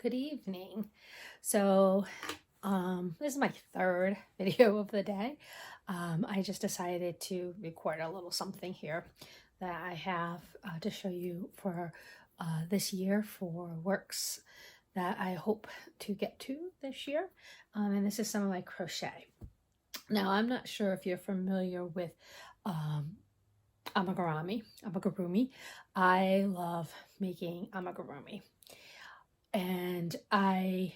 Good evening. So this is my third video of the day. I just decided to record a little something here that I have to show you for this year for works that I hope to get to this year. And this is some of my crochet. Now, I'm not sure if you're familiar with amigurumi. I love making amigurumi. And I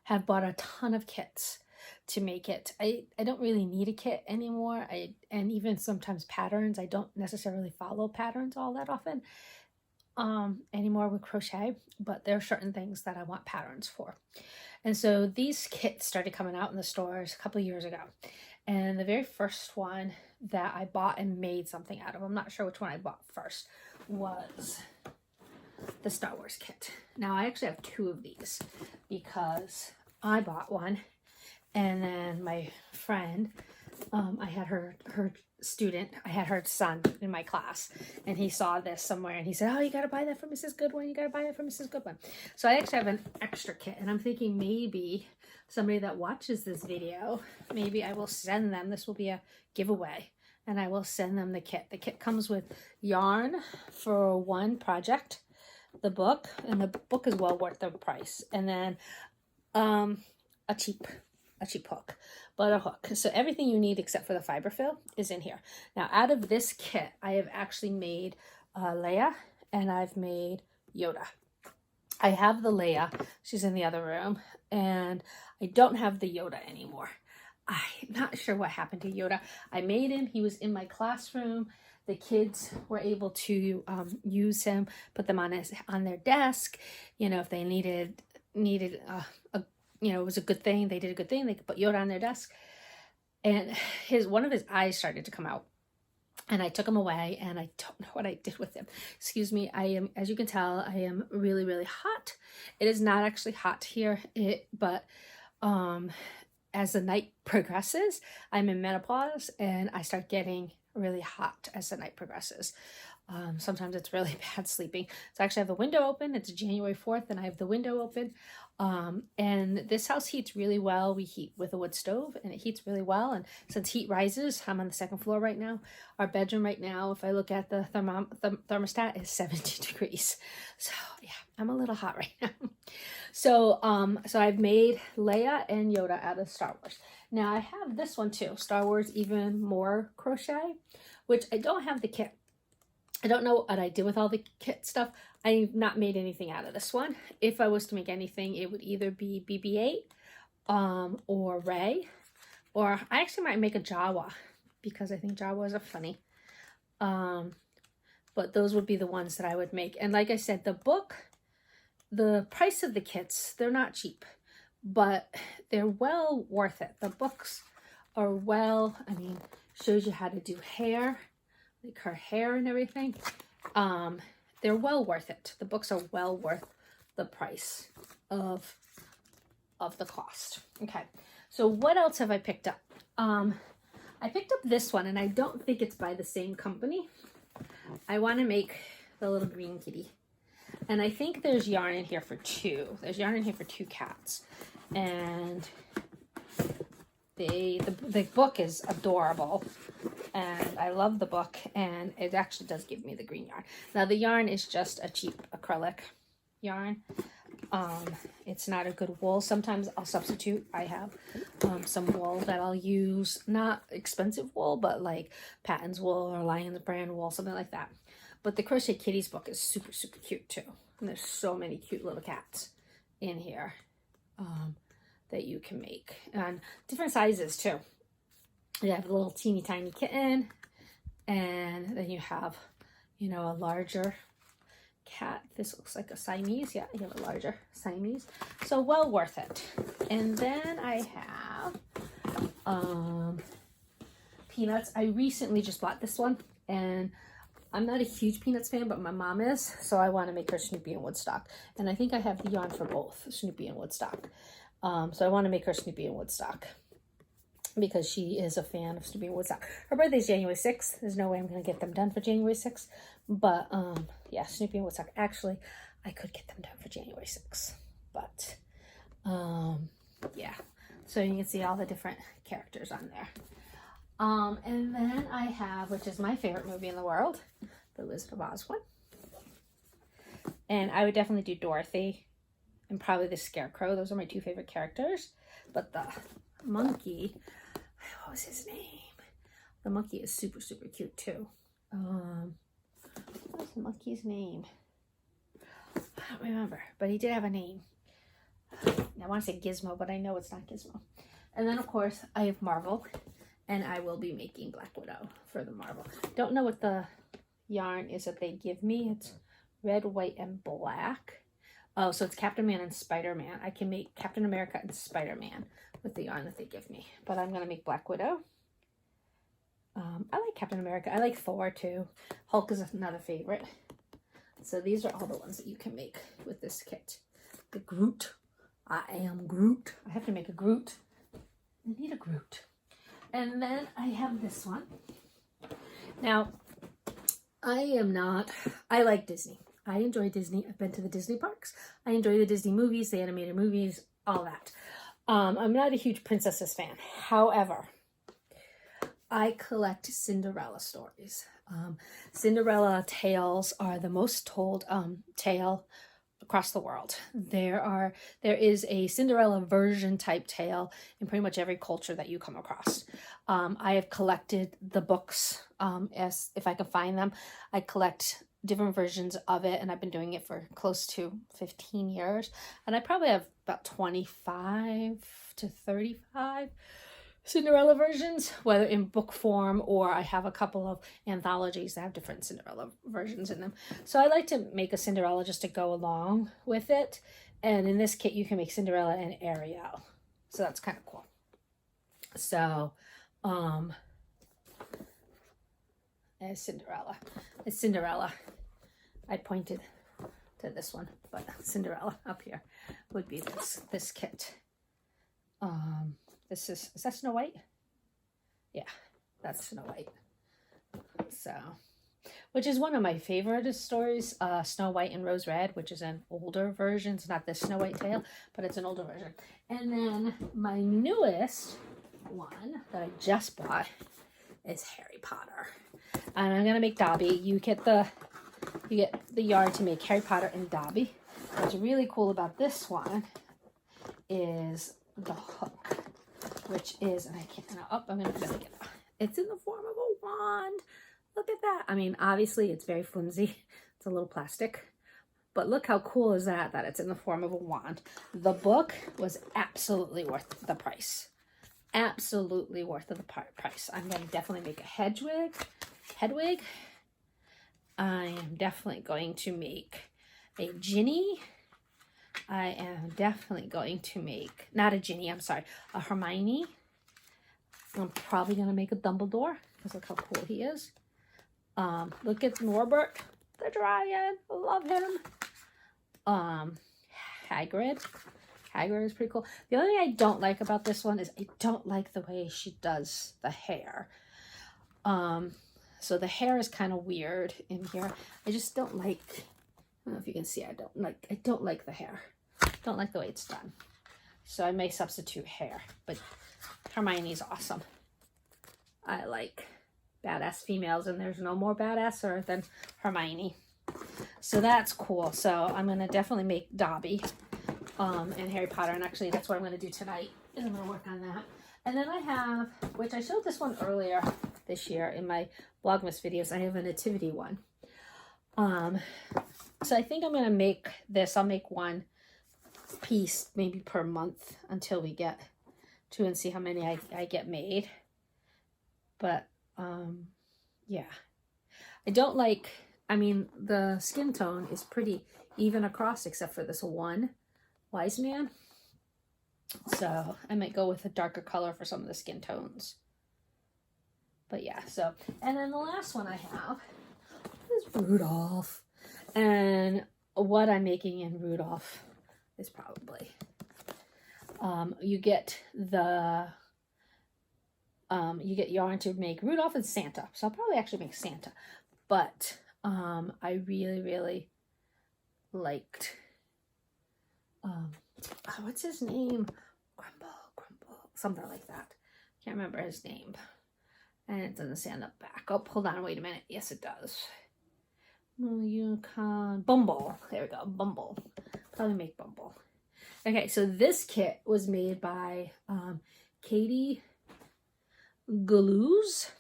have bought a ton of kits to make it. I don't really need a kit anymore. And even sometimes patterns, I don't necessarily follow patterns all that often anymore with crochet, but there are certain things that I want patterns for. And so these kits started coming out in the stores a couple of years ago. And the very first one that I bought and made something out of, I'm not sure which one I bought first, was the Star Wars kit. Now I actually have two of these because I bought one and then my friend, I had her student, I had her son in my class, and he saw this somewhere and he said, oh, you gotta buy that for Mrs. Goodwin, you gotta buy that for Mrs. Goodwin. So I actually have an extra kit, and I'm thinking maybe somebody that watches this video, maybe I will send them, this will be a giveaway, and I will send them the kit. The kit comes with yarn for one project, the book, and the book is well worth the price, and then a cheap hook, but a hook. So everything you need except for the fiber fill is in here. Now out of this kit, I have actually made Leia, and I've made Yoda. I have the Leia, she's in the other room, and I don't have the Yoda anymore. I'm not sure what happened to Yoda. I made him, he was in my classroom. The kids were able to use him, put them on their desk. You know, if they needed you know, it was a good thing. They did a good thing. They could put Yoda on their desk, and one of his eyes started to come out, and I took him away, and I don't know what I did with him. Excuse me. I am, as you can tell, I am really, really hot. It is not actually hot here, but as the night progresses, I'm in menopause, and I start getting really hot as the night progresses. Sometimes it's really bad sleeping. So I actually have the window open. It's January 4th and I have the window open. And this house heats really well. We heat with a wood stove and it heats really well. And since heat rises, I'm on the second floor right now. Our bedroom right now, if I look at the thermostat, is 70 degrees. So yeah, I'm a little hot right now. So I've made Leia and Yoda out of Star Wars. Now I have this one too, Star Wars Even More Crochet, which I don't have the kit. I don't know what I did with all the kit stuff. I've not made anything out of this one. If I was to make anything, it would either be BB-8 or Ray, or I actually might make a Jawa because I think Jawas are funny. But those would be the ones that I would make. And like I said, the book, the price of the kits, they're not cheap, but they're well worth it. The books are well, I mean, shows you how to do hair, like her hair and everything. They're well worth it. The books are well worth the price of the cost. Okay, so what else have I picked up? I picked up this one, and I don't think it's by the same company. I want to make the little green kitty, and I think there's yarn in here for two. There's yarn in here for two cats, and the book is adorable, and I love the book, and it actually does give me the green yarn. Now the yarn is just a cheap acrylic yarn. It's not a good wool. Sometimes I'll substitute. I have some wool that I'll use, not expensive wool, but like Patton's wool or Lion's brand wool, something like that. But the Crochet Kitty's book is super, super cute too. And there's so many cute little cats in here that you can make, and different sizes too. You have a little teeny tiny kitten, and then you have, you know, a larger cat. This looks like a Siamese. Yeah, you have a larger Siamese. So well worth it. And then I have peanuts. I recently just bought this one, and I'm not a huge Peanuts fan, but my mom is, so I want to make her Snoopy and Woodstock. And I think I have the yarn for both Snoopy and Woodstock. So I want to make her Snoopy and Woodstock because she is a fan of Snoopy and Woodstock. Her birthday's January 6th. There's no way I'm going to get them done for January 6th. But yeah, Snoopy and Woodstock. Actually, I could get them done for January 6th. but yeah, so you can see all the different characters on there. And then I have, which is my favorite movie in the world, the Wizard of Oz one. And I would definitely do Dorothy and probably the Scarecrow. Those are my two favorite characters. But the monkey, what was his name? The monkey is super, super cute too. What was the monkey's name? I don't remember, but he did have a name. I want to say Gizmo, but I know it's not Gizmo. And then, of course, I have Marvel, and I will be making Black Widow for the Marvel. Don't know what the yarn is that they give me. It's red, white, and black. Oh, so it's Captain Man and Spider-Man. I can make Captain America and Spider-Man with the yarn that they give me. But I'm going to make Black Widow. I like Captain America. I like Thor, too. Hulk is another favorite. So these are all the ones that you can make with this kit. The Groot. I am Groot. I have to make a Groot. I need a Groot. And then I have this one. Now, I like Disney. I enjoy Disney. I've been to the Disney parks. I enjoy the Disney movies, the animated movies, all that. I'm not a huge princesses fan. However, I collect Cinderella stories. Cinderella tales are the most told tale across the world. There is a Cinderella version type tale in pretty much every culture that you come across. I have collected the books as if I can find them. I collect different versions of it, and I've been doing it for close to 15 years. And I probably have about 25 to 35 Cinderella versions, whether in book form or I have a couple of anthologies that have different Cinderella versions in them. So I like to make a Cinderella just to go along with it. And in this kit, you can make Cinderella and Ariel. So that's kind of cool. So, as Cinderella. It's Cinderella. I pointed to this one, but Cinderella up here would be this kit. Is that Snow White? Yeah, that's Snow White. So, which is one of my favorite stories, Snow White and Rose Red, which is an older version. It's not the Snow White tale, but it's an older version. And then my newest one that I just bought is Harry Potter. And I'm gonna make Dobby. You get the yarn to make Harry Potter and Dobby. What's really cool about this one is the hook, which is, and I can't, I'm gonna get it. It's in the form of a wand. Look at that. I mean, obviously it's very flimsy. It's a little plastic, but look how cool is that it's in the form of a wand. The book was absolutely worth the price. Absolutely worth the price. I'm gonna definitely make a Hedwig. I am definitely going to make a Ginny. I am definitely going to make, not a Ginny, I'm sorry, a Hermione. I'm probably going to make a Dumbledore, because look how cool he is. Look at Norbert, the dragon. I love him. Hagrid. Hagrid is pretty cool. The only thing I don't like about this one is I don't like the way she does the hair. So the hair is kind of weird in here. I just don't like, I don't know if you can see, I don't like the hair. Don't like the way it's done. So I may substitute hair, but Hermione's awesome. I like badass females, and there's no more badasser than Hermione. So that's cool. So I'm going to definitely make Dobby and Harry Potter. And actually, that's what I'm going to do tonight, is I'm going to work on that. And then I have, which I showed this one earlier this year in my Vlogmas videos, I have a Nativity one. So I think I'm going to make this. I'll make one piece maybe per month until we get to and see how many I get made. But yeah, I don't like, I mean, the skin tone is pretty even across except for this one wise man. So I might go with a darker color for some of the skin tones. But yeah, so, and then the last one I have is Rudolph. And what I'm making in Rudolph is probably, you get yarn to make Rudolph and Santa. So I'll probably actually make Santa. But I really, really liked what's his name? Grumble, something like that. Can't remember his name. And it doesn't say on the back. Oh, hold on, wait a minute. Yes, it does. Bumble. There we go, Bumble. Probably make Bumble. Okay, so this kit was made by Katie Galouz.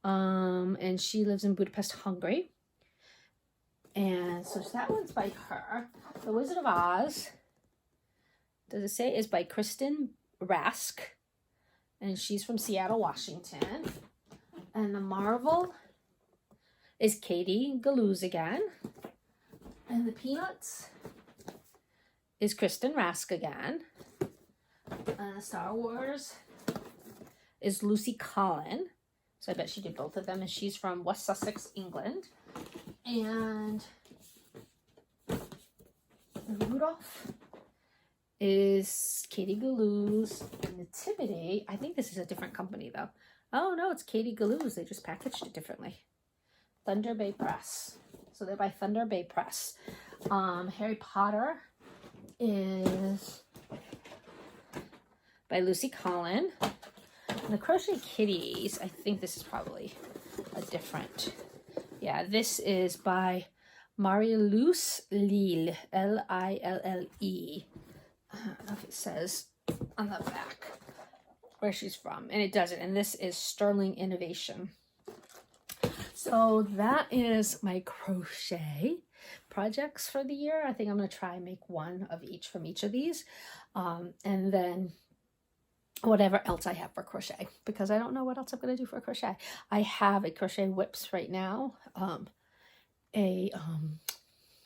And she lives in Budapest, Hungary. And so that one's by her. The Wizard of Oz, does it say, is by Kristen Rask. And she's from Seattle, Washington. And the Marvel is Katie Galouz again. And the Peanuts is Kristen Rask again. And the Star Wars is Lucy Collin. So I bet she did both of them. And she's from West Sussex, England. And Rudolph is Katie Galouz. Nativity, I think this is a different company though. Oh no, it's Katie Galouz. They just packaged it differently. Thunder Bay Press. So they're by Thunder Bay Press. Harry Potter is by Lucy Collin. And the Crochet Kitties, I think this is probably a different. Yeah, this is by Marie-Luce Lille, L-I-L-L-E. I don't know if it says on the back where she's from, and it doesn't. And this is Sterling Innovation. So that is my crochet projects for the year. I think I'm going to try and make one of each from each of these. And then whatever else I have for crochet, because I don't know what else I'm going to do for crochet. I have a crochet whips right now, a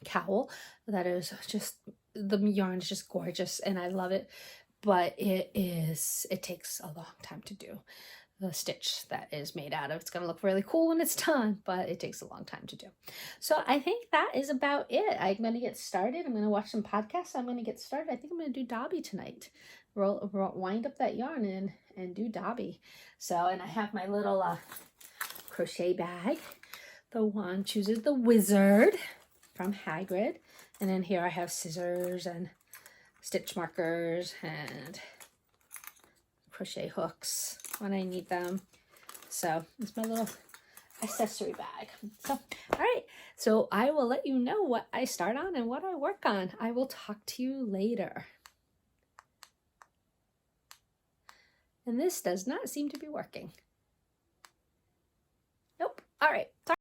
cowl that is just, the yarn is just gorgeous and I love it, but it takes a long time to do. The stitch that is made out of, it's going to look really cool when it's done, but it takes a long time to do. So I think that is about it. I'm going to get started. I'm going to watch some podcasts. I'm going to get started. I think I'm going to do Dobby tonight. Wind up that yarn and do Dobby. So, and I have my little crochet bag. The one chooses the Wizard from Hagrid. And then here I have scissors and stitch markers and crochet hooks when I need them. So it's my little accessory bag. So, all right. So I will let you know what I start on and what I work on. I will talk to you later. And this does not seem to be working. Nope. All right.